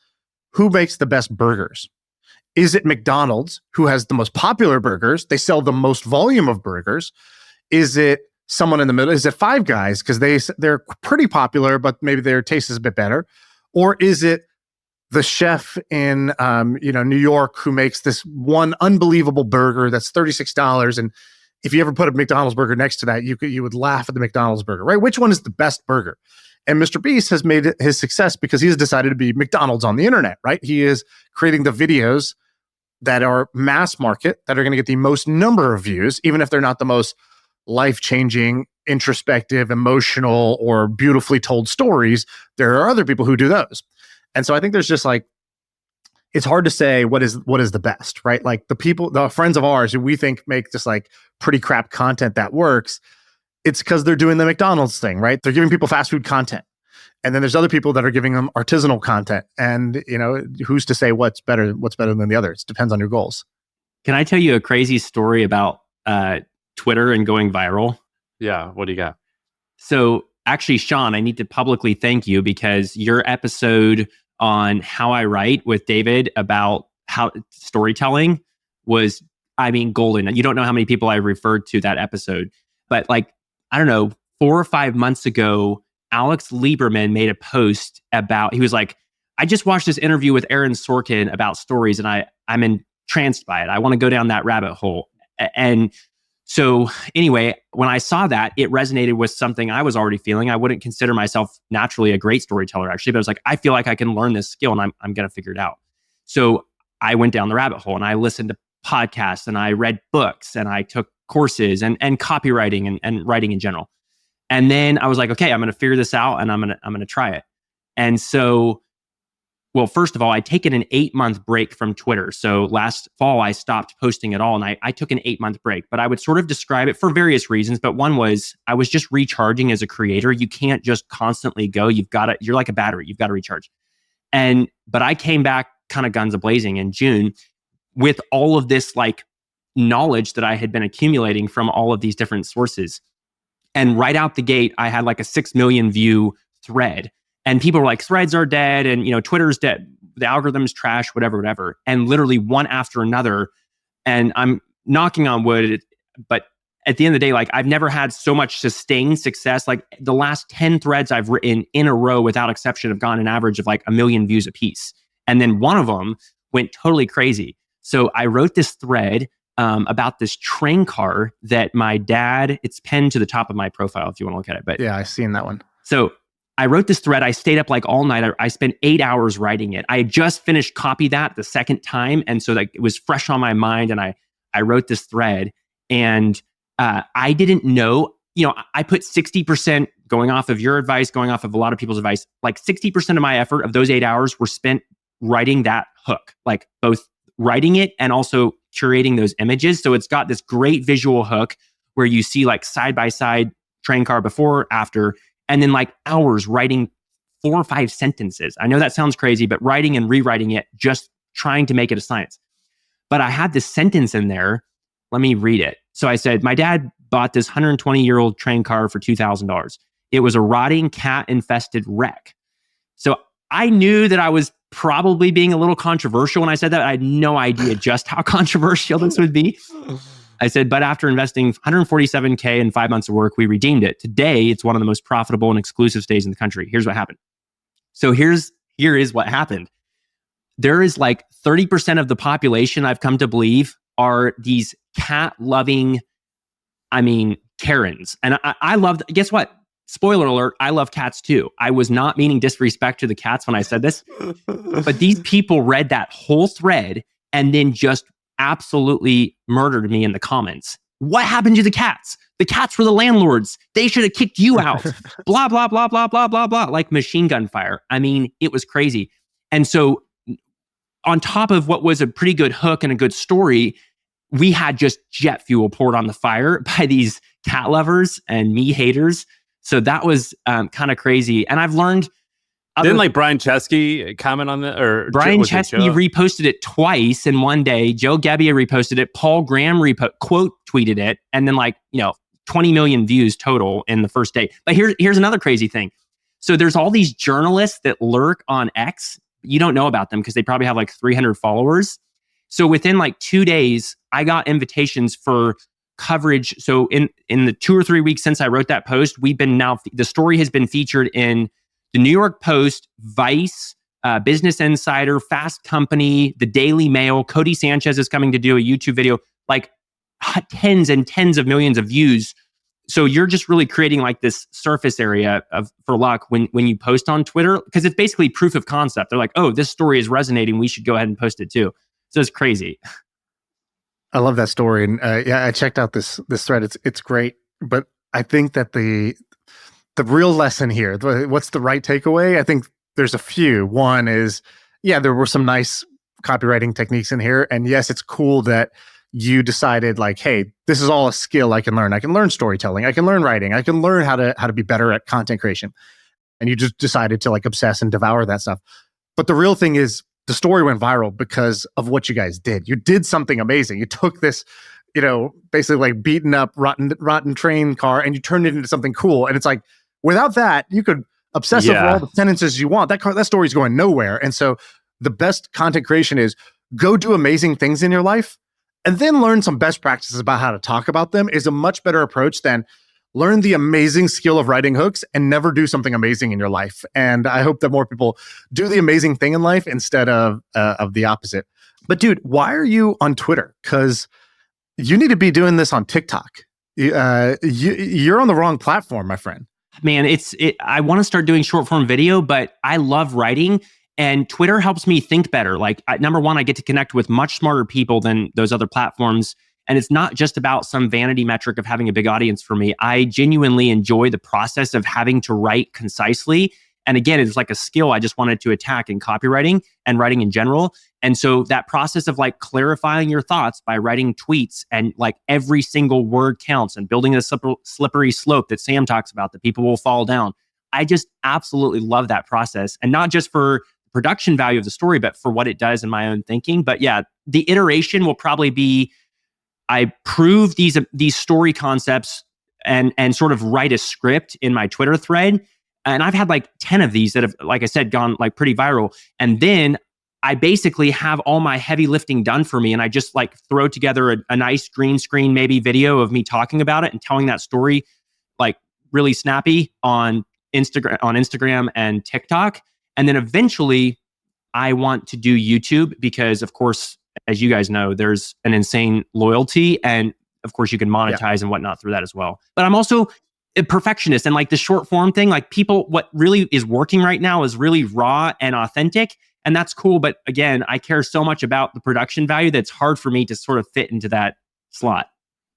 S2: who makes the best burgers? Is it McDonald's, who has the most popular burgers? They sell the most volume of burgers. Is it someone in the middle? Is it Five Guys, because they're pretty popular, but maybe their taste is a bit better? Or is it the chef in New York who makes this one unbelievable burger that's $36, and if you ever put a McDonald's burger next to that, you would laugh at the McDonald's burger, right? Which one is the best burger? And Mr. Beast has made it his success because he has decided to be McDonald's on the internet, right? He is creating the videos that are mass market, that are going to get the most number of views, even if they're not the most life-changing, introspective, emotional, or beautifully told stories. There are other people who do those. And so I think there's just like, it's hard to say what is the best, right? Like the friends of ours who we think make just like pretty crap content that works, it's because they're doing the McDonald's thing, right? They're giving people fast food content. And then there's other people that are giving them artisanal content. And, who's to say what's better than the other? It depends on your goals.
S3: Can I tell you a crazy story about Twitter and going viral?
S1: Yeah. What do you got?
S3: So actually, Shaan, I need to publicly thank you because your episode on How I Write with David about how storytelling was, golden. You don't know how many people I referred to that episode. But I don't know, 4 or 5 months ago, Alex Lieberman made a post about, he was like, I just watched this interview with Aaron Sorkin about stories and I'm entranced by it. I want to go down that rabbit hole. And so anyway, when I saw that, it resonated with something I was already feeling. I wouldn't consider myself naturally a great storyteller, actually, but I was like, I feel like I can learn this skill and I'm going to figure it out. So I went down the rabbit hole and I listened to podcasts and I read books and I took courses and copywriting and writing in general. And then I was like, okay, I'm going to figure this out and I'm going to try it. And so, well, first of all, I'd taken an 8-month break from Twitter. So last fall, I stopped posting at all. And I took an 8-month break, but I would sort of describe it for various reasons. But one was I was just recharging as a creator. You can't just constantly go. You're like a battery. You've got to recharge. But I came back kind of guns a-blazing in June with all of this knowledge that I had been accumulating from all of these different sources. And right out the gate, I had a 6 million view thread. And people were like, threads are dead and, Twitter's dead. The algorithm's trash, whatever. And literally one after another. And I'm knocking on wood, but at the end of the day, I've never had so much sustained success. The last 10 threads I've written in a row without exception have gotten an average of 1 million views a piece. And then one of them went totally crazy. So I wrote this thread about this train car that my dad, it's pinned to the top of my profile if you want to look at it. But
S2: yeah, I've seen that one.
S3: So I wrote this thread. I stayed up all night. I spent 8 hours writing it. I had just finished copy that the second time. And so it was fresh on my mind. And I wrote this thread and I didn't know, I put 60% going off of your advice, going off of a lot of people's advice, 60% of my effort of those 8 hours were spent writing that hook, both writing it and also curating those images. So it's got this great visual hook where you see side by side train car before, after, and then hours writing 4 or 5 sentences. I know that sounds crazy, but writing and rewriting it, just trying to make it a science. But I had this sentence in there. Let me read it. So I said, my dad bought this 120-year-old train car for $2,000. It was a rotting, cat-infested wreck. So I knew that I was probably being a little controversial when I said that. I had no idea just how controversial this would be. I said, but after investing $147K in 5 months of work, we redeemed it. Today, it's one of the most profitable and exclusive stays in the country. Here's what happened. So here is what happened. There is 30% of the population, I've come to believe, are these cat-loving, Karens. And I love, guess what? Spoiler alert, I love cats too. I was not meaning disrespect to the cats when I said this, but these people read that whole thread and then just absolutely murdered me in the comments. What happened to the cats? The cats were the landlords. They should have kicked you out. Blah, blah, blah, blah, blah, blah, blah. Like machine gun fire. It was crazy. And so on top of what was a pretty good hook and a good story, we had just jet fuel poured on the fire by these cat lovers and me haters. So that was kind of crazy. And I've learned...
S1: Didn't Brian Chesky comment on that? Or
S3: Brian Chesky reposted it twice in one day. Joe Gebbia reposted it. Paul Graham quote tweeted it. And then 20 million views total in the first day. But here's another crazy thing. So there's all these journalists that lurk on X. You don't know about them because they probably have 300 followers. So within 2 days, I got invitations for coverage. So in the 2 or 3 weeks since I wrote that post, the story has been featured in the New York Post, Vice, Business Insider, Fast Company, the Daily Mail. Cody Sanchez is coming to do a YouTube video, tens and tens of millions of views. So you're just really creating this surface area for luck when you post on Twitter, because it's basically proof of concept. They're like, oh, this story is resonating. We should go ahead and post it too. So it's crazy.
S2: I love that story. And I checked out this thread. It's great. But I think that the real lesson here, what's the right takeaway? I think there's a few. One is, there were some nice copywriting techniques in here. And yes, it's cool that you decided hey, this is all a skill I can learn. I can learn storytelling. I can learn writing. I can learn how to be better at content creation. and you just decided to like obsess and devour that stuff. But the real thing is the story went viral because of what you guys did. You did something amazing. You took this, basically like beaten up, rotten train car, and you turned it into something cool. And it's like, without that, you could obsess over all the sentences you want. That story's going nowhere. And so the best content creation is go do amazing things in your life and then learn some best practices about how to talk about them is a much better approach than learn the amazing skill of writing hooks and never do something amazing in your life. And I hope that more people do the amazing thing in life instead of the opposite. But dude, why are you on Twitter? Because you need to be doing this on TikTok. You're on the wrong platform, my friend.
S3: Man, I want to start doing short form video, but I love writing. And Twitter helps me think better. Like, number one, I get to connect with much smarter people than those other platforms. And it's not just about some vanity metric of having a big audience for me. I genuinely enjoy the process of having to write concisely. And again, it's like a skill I just wanted to attack in copywriting and writing in general. And so that process of like clarifying your thoughts by writing tweets and like every single word counts and building a slippery slope that Sam talks about that people will fall down. I just absolutely love that process. And not just for production value of the story, but for what it does in my own thinking. But yeah, the iteration will probably be, I prove these story concepts and sort of write a script in my Twitter thread. And I've had like 10 of these that have, like I said, gone like pretty viral. And then I basically have all my heavy lifting done for me. And I just like throw together a nice green screen, maybe video of me talking about it and telling that story like really snappy on Instagram and TikTok. And then eventually I want to do YouTube because, of course, as you guys know, there's an insane loyalty. And of course, you can monetize and whatnot through that as well. But I'm also a perfectionist and like the short form thing, like people, what really is working right now is really raw and authentic. And that's cool. But again, I care so much about the production value that's hard for me to sort of fit into that slot.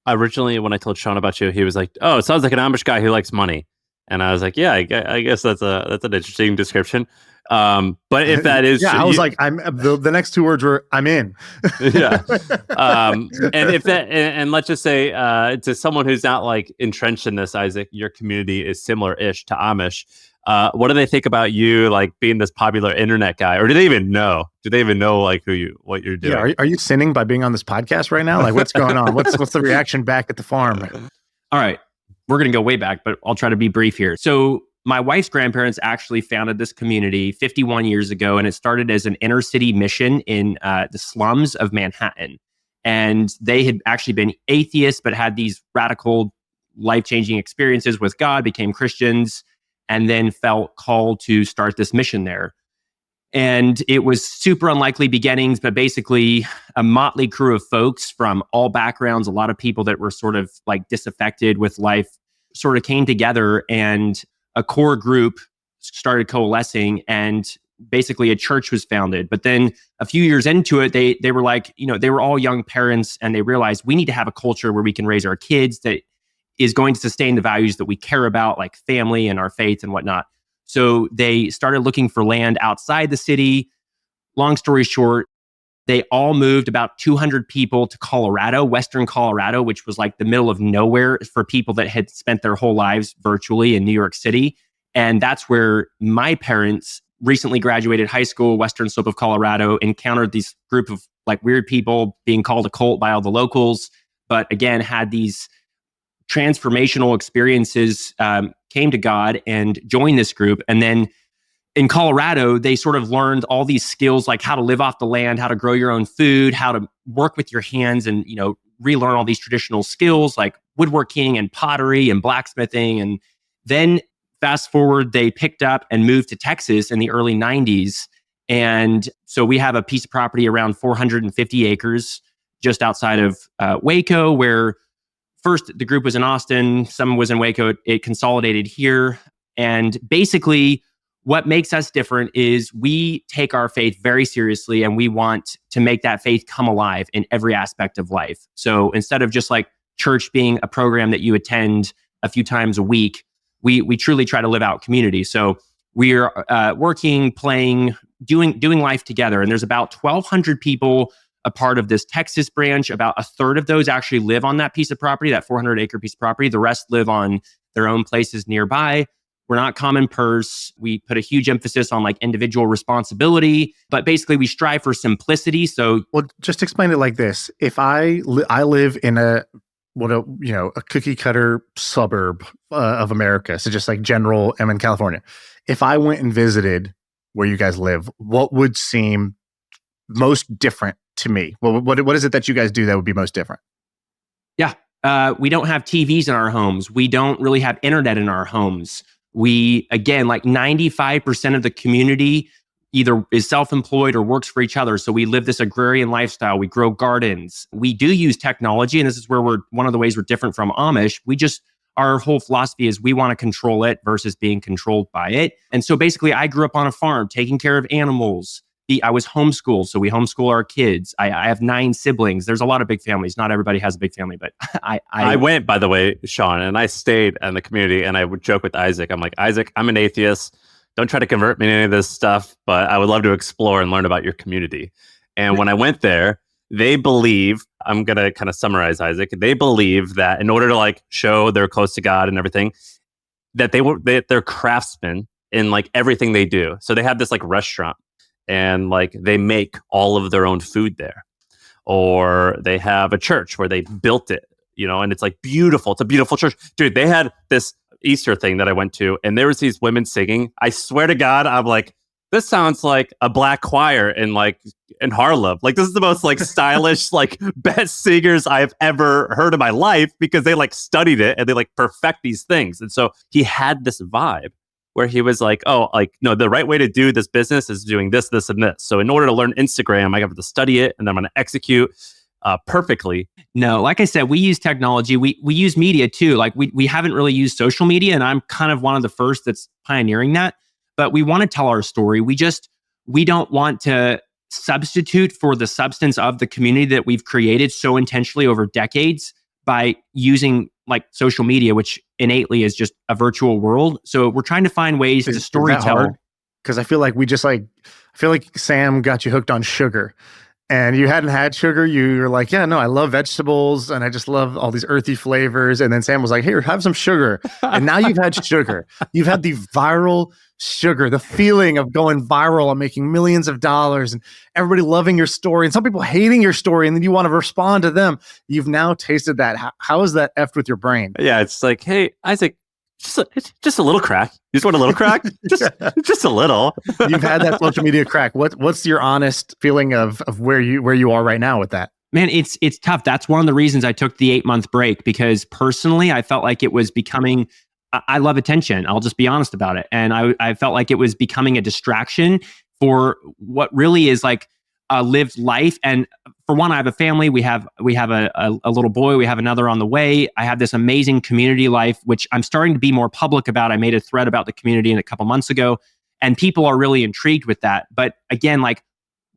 S1: Originally, when I told Shaan about you, he was like, "Oh, it sounds like an Amish guy who likes money." And I was like, "Yeah, I guess that's an interesting description." But if that is,
S2: I was like, I'm the next two words were I'm in.
S1: Yeah. And if that, and let's just say, to someone who's not like entrenched in this, Isaac, your community is similar-ish to Amish. What do they think about you, like being this popular internet guy, or do they even know? Do they even know like what you're doing?
S2: Yeah, are you sinning by being on this podcast right now? Like, what's going on? What's the reaction back at the farm?
S3: All right, we're gonna go way back, but I'll try to be brief here. So my wife's grandparents actually founded this community 51 years ago, and it started as an inner city mission in the slums of Manhattan. And they had actually been atheists, but had these radical, life-changing experiences with God, became Christians, and then felt called to start this mission there. And it was super unlikely beginnings, but basically a motley crew of folks from all backgrounds, a lot of people that were sort of like disaffected with life, sort of came together, and a core group started coalescing, and basically a church was founded. But then a few years into it, they were like, they were all young parents, and they realized we need to have a culture where we can raise our kids that is going to sustain the values that we care about, like family and our faith and whatnot. So they started looking for land outside the city. Long story short, they all moved about 200 people to Colorado, Western Colorado, which was like the middle of nowhere for people that had spent their whole lives virtually in New York City. And that's where my parents recently graduated high school, Western slope of Colorado, encountered this group of like weird people being called a cult by all the locals, but again, had these transformational experiences, came to God and joined this group. And then in Colorado, they sort of learned all these skills, like how to live off the land, how to grow your own food, how to work with your hands, and relearn all these traditional skills like woodworking and pottery and blacksmithing. And then fast forward, they picked up and moved to Texas in the early 90s. And so we have a piece of property around 450 acres just outside of Waco, where first the group was in Austin, some was in Waco, it consolidated here. And basically, what makes us different is we take our faith very seriously, and we want to make that faith come alive in every aspect of life. So instead of just like church being a program that you attend a few times a week, we truly try to live out community. So we're working, playing, doing life together. And there's about 1,200 people a part of this Texas branch. About a third of those actually live on that piece of property, that 400-acre piece of property. The rest live on their own places nearby. We're not common purse. We put a huge emphasis on like individual responsibility, but basically we strive for simplicity. So,
S2: well, just explain it like this: if I live in a cookie cutter suburb of America, so just like general, I'm in California. If I went and visited where you guys live, what would seem most different to me? Well, what is it that you guys do that would be most different?
S3: Yeah, we don't have TVs in our homes. We don't really have internet in our homes. We, again, like 95% of the community either is self-employed or works for each other. So we live this agrarian lifestyle. We grow gardens. We do use technology. And this is where one of the ways we're different from Amish. Our whole philosophy is we want to control it versus being controlled by it. And so basically I grew up on a farm taking care of animals. I was homeschooled, so we homeschool our kids. I have 9 siblings. There's a lot of big families. Not everybody has a big family, but
S1: I went, by the way, Shaan, and I stayed in the community, and I would joke with Isaac. I'm like, Isaac, I'm an atheist. Don't try to convert me to any of this stuff, but I would love to explore and learn about your community. And when I went there, they believe, I'm going to kind of summarize, Isaac, they believe that in order to like show they're close to God and everything, that they're craftsmen in like everything they do. So they have this like restaurant, and like they make all of their own food there, or they have a church where they built it, and it's like beautiful. It's a beautiful church, dude. They had this Easter thing that I went to, and there was these women singing. I swear to God, I'm like, this sounds like a black choir in Harlem. Like this is the most like stylish, like best singers I've ever heard in my life, because they like studied it and they like perfect these things. And so he had this vibe where he was like, oh, like, no, the right way to do this business is doing this, this, and this. So in order to learn Instagram, I have to study it, and then I'm going to execute perfectly.
S3: No, like I said, we use technology. We use media too. Like we haven't really used social media, and I'm kind of one of the first that's pioneering that. But we want to tell our story. We don't want to substitute for the substance of the community that we've created so intentionally over decades by using like social media, which innately is just a virtual world. So we're trying to find ways to storytell.
S2: Because I feel like Sam got you hooked on sugar, and you hadn't had sugar. You're like, yeah, no, I love vegetables, and I just love all these earthy flavors. And then Sam was like, here, have some sugar. And now you've had sugar. You've had the viral sugar, the feeling of going viral and making millions of dollars, and everybody loving your story, and some people hating your story, and then you want to respond to them. You've now tasted that. How is that effed with your brain?
S1: Yeah, it's like, hey, Isaac, just a little crack. You just want a little crack? Just a little.
S2: You've had that social media crack. What's your honest feeling of where you are right now with that?
S3: Man, it's tough. That's one of the reasons I took the 8-month break, because personally, I felt like it was becoming. I love attention. I'll just be honest about it. And I felt like it was becoming a distraction for what really is like a lived life. And for one, I have a family. We have a little boy. We have another on the way. I have this amazing community life, which I'm starting to be more public about. I made a thread about the community a couple months ago, and people are really intrigued with that. But again, like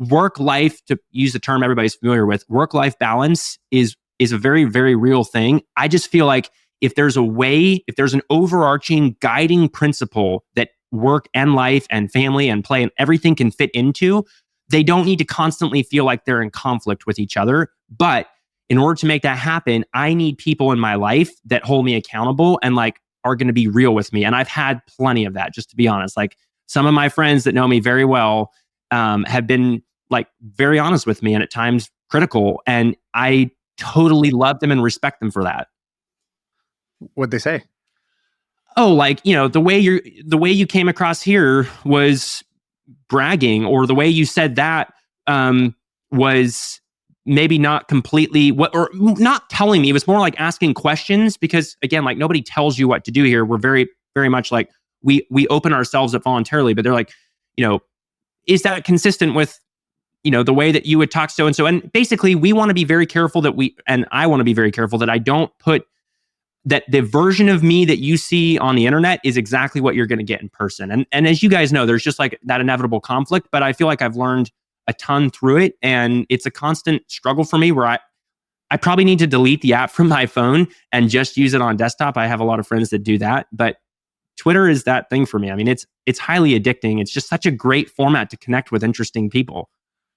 S3: work life, to use the term everybody's familiar with, work-life balance is a very, very real thing. I just feel like if there's an overarching guiding principle that work and life and family and play and everything can fit into, they don't need to constantly feel like they're in conflict with each other. But in order to make that happen, I need people in my life that hold me accountable and like are going to be real with me. And I've had plenty of that, just to be honest. Like some of my friends that know me very well have been like very honest with me, and at times critical. And I totally love them and respect them for that.
S2: What'd they say?
S3: Oh, like, the way you came across here was bragging, or the way you said that was maybe not completely or not telling me. It was more like asking questions, because again, like nobody tells you what to do here. We're very, very much like we open ourselves up voluntarily, but they're like, is that consistent with the way that you would talk so and so? And basically we want to be very careful I want to be very careful that I don't put that the version of me that you see on the internet is exactly what you're going to get in person. And as you guys know, there's just like that inevitable conflict, but I feel like I've learned a ton through it. And it's a constant struggle for me where I probably need to delete the app from my phone and just use it on desktop. I have a lot of friends that do that, but Twitter is that thing for me. I mean, it's highly addicting. It's just such a great format to connect with interesting people.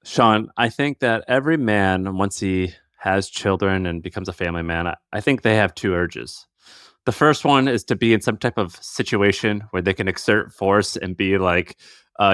S1: Shaan, I think that every man, once he has children and becomes a family man, I think they have 2 urges. The first one is to be in some type of situation where they can exert force and be like,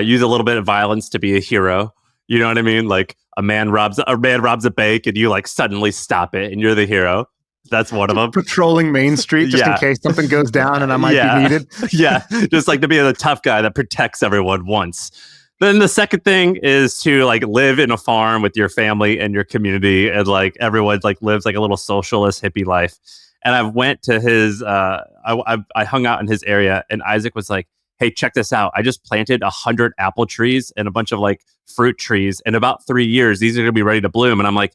S1: use a little bit of violence to be a hero. You know what I mean? Like a man robs a bank and you like suddenly stop it and you're the hero. That's one of them.
S2: Patrolling Main Street just in case something goes down and I might be needed.
S1: Yeah, just like to be the tough guy that protects everyone once. Then the second thing is to like live in a farm with your family and your community, and like everyone like lives like a little socialist hippie life. And I went to his, I hung out in his area, and Isaac was like, "Hey, check this out! I just planted 100 apple trees and a bunch of like fruit trees. In about 3 years, these are gonna be ready to bloom." And I'm like,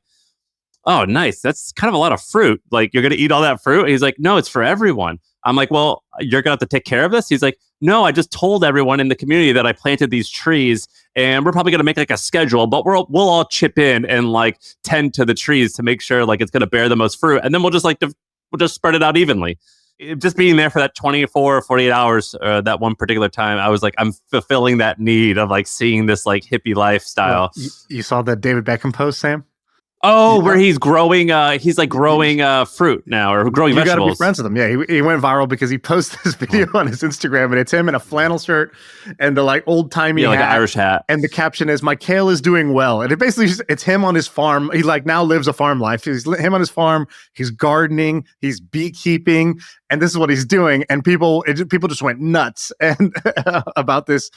S1: "Oh, nice! That's kind of a lot of fruit. Like, you're gonna eat all that fruit?" And he's like, "No, it's for everyone." I'm like, "Well, you're gonna have to take care of this?" He's like, "No, I just told everyone in the community that I planted these trees, and we're probably gonna make like a schedule, but we'll all chip in and like tend to the trees to make sure like it's gonna bear the most fruit, and then we'll just we'll just spread it out evenly." Just being there for that 24 or 48 hours, that one particular time, I was like, I'm fulfilling that need of like seeing this like hippie lifestyle.
S2: Well, you saw that David Beckham post, Sam?
S1: Oh, where he's growing, growing fruit now, or growing vegetables.
S2: You got to be friends with him. Yeah, he went viral because he posted this video on his Instagram, and it's him in a flannel shirt and the like old timey
S1: like an Irish hat.
S2: And the caption is, "My kale is doing well." And it basically it's him on his farm. He like now lives a farm life. He's him on his farm. He's gardening. He's beekeeping, and this is what he's doing. And people just went nuts and about this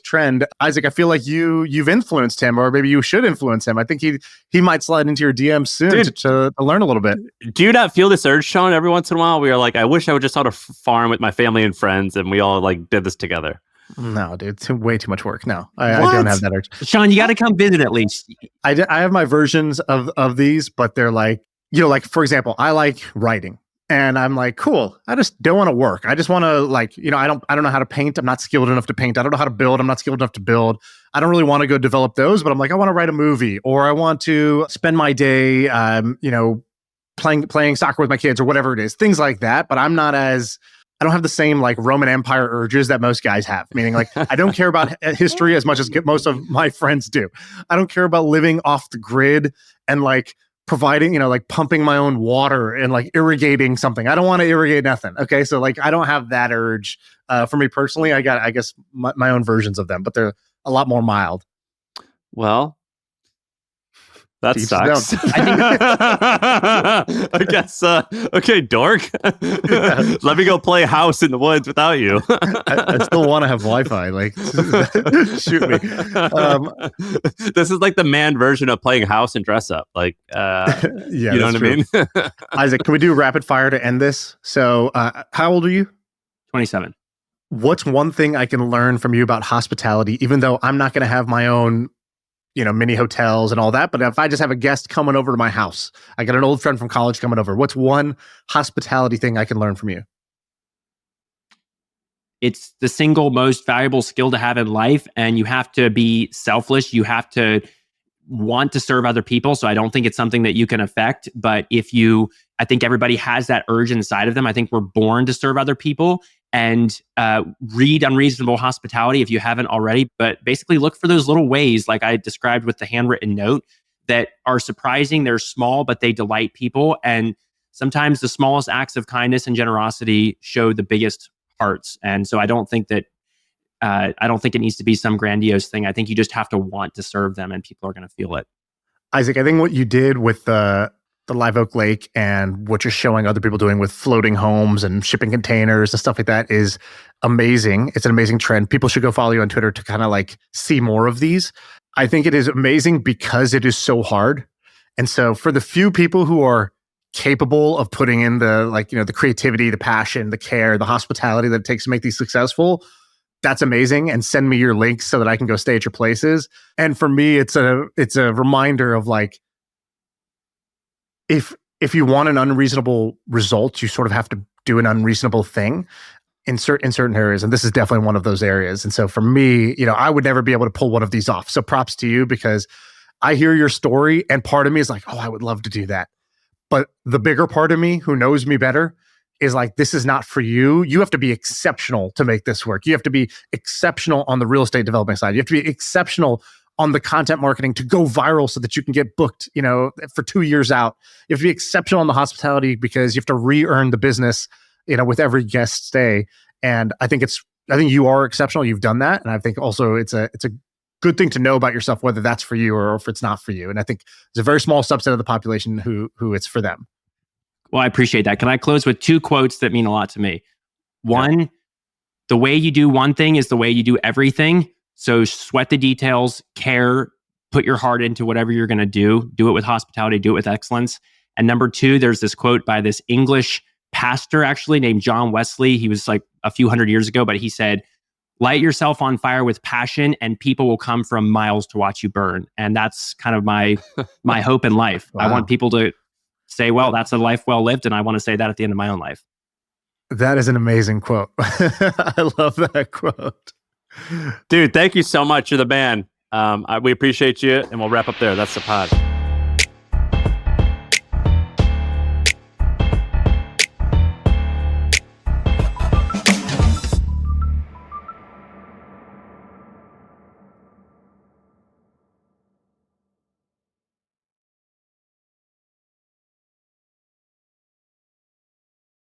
S2: trend. Isaac, I feel like you've influenced him, or maybe you should influence him. I think he might slide into your DMs soon to learn a little bit.
S1: Do you not feel this urge, Shaan? Every once in a while, we are like, I wish I would just on a farm with my family and friends, and we all like did this together.
S2: No, dude, it's way too much work. No, I don't have that urge.
S3: Shaan, you got to come visit at least.
S2: I have my versions of these, but they're like, like for example, I like writing. And I'm like, cool. I just don't want to work. I just want to like, I don't know how to paint. I'm not skilled enough to paint. I don't know how to build. I'm not skilled enough to build. I don't really want to go develop those, but I'm like, I want to write a movie, or I want to spend my day, playing soccer with my kids, or whatever it is, things like that. But I don't have the same like Roman Empire urges that most guys have. Meaning like, I don't care about history as much as most of my friends do. I don't care about living off the grid and like providing, like pumping my own water and like irrigating something. I don't want to irrigate nothing. Okay. So like, I don't have that urge. For me personally, I got, I guess my own versions of them, but they're a lot more mild.
S1: Well, that
S2: Teach
S1: sucks. I guess, okay, dork. Let me go play house in the woods without you.
S2: I still want to have Wi-Fi. Like, shoot me.
S1: This is like the man version of playing house and dress up. Like,
S2: yeah,
S1: you know what I mean?
S2: Isaac, can we do rapid fire to end this? So, how old are you?
S3: 27.
S2: What's one thing I can learn from you about hospitality, even though I'm not going to have my own mini hotels and all that. But if I just have a guest coming over to my house, I got an old friend from college coming over. What's one hospitality thing I can learn from you?
S3: It's the single most valuable skill to have in life. And you have to be selfless. You have to want to serve other people. So I don't think it's something that you can affect. But I think everybody has that urge inside of them. I think we're born to serve other people. And read Unreasonable Hospitality if you haven't already. But basically look for those little ways, like I described with the handwritten note, that are surprising. They're small, but they delight people. And sometimes the smallest acts of kindness and generosity show the biggest hearts. And so I don't think it needs to be some grandiose thing. I think you just have to want to serve them, and people are going to feel it.
S2: Isaac, I think what you did with the Live Oak Lake and what you're showing other people doing with floating homes and shipping containers and stuff like that is amazing. It's an amazing trend. People should go follow you on Twitter to kind of like see more of these. I think it is amazing because it is so hard. And so for the few people who are capable of putting in the creativity, the passion, the care, the hospitality that it takes to make these successful, that's amazing. And send me your links so that I can go stay at your places. And for me, it's a reminder of like, if you want an unreasonable result, you sort of have to do an unreasonable thing in certain areas. And this is definitely one of those areas. And so for me, I would never be able to pull one of these off. So props to you, because I hear your story and part of me is like, oh, I would love to do that. But the bigger part of me who knows me better is like, this is not for you. You have to be exceptional to make this work. You have to be exceptional on the real estate development side. You have to be exceptional on the content marketing to go viral so that you can get booked, for 2 years out. You have to be exceptional on the hospitality because you have to re-earn the business, with every guest stay. And I think you are exceptional. You've done that. And I think also it's a good thing to know about yourself, whether that's for you or if it's not for you. And I think there's a very small subset of the population who it's for them.
S3: Well, I appreciate that. Can I close with 2 quotes that mean a lot to me? One, the way you do one thing is the way you do everything. So sweat the details, care, put your heart into whatever you're going to do. Do it with hospitality, do it with excellence. And number 2, there's this quote by this English pastor actually named John Wesley. He was like a few hundred years ago, but he said, light yourself on fire with passion and people will come from miles to watch you burn. And that's kind of my hope in life. Wow. I want people to say, well, that's a life well lived. And I want to say that at the end of my own life.
S2: That is an amazing quote. I love that quote.
S1: Dude, thank you so much. You're the man. We appreciate you. And we'll wrap up there. That's the pod.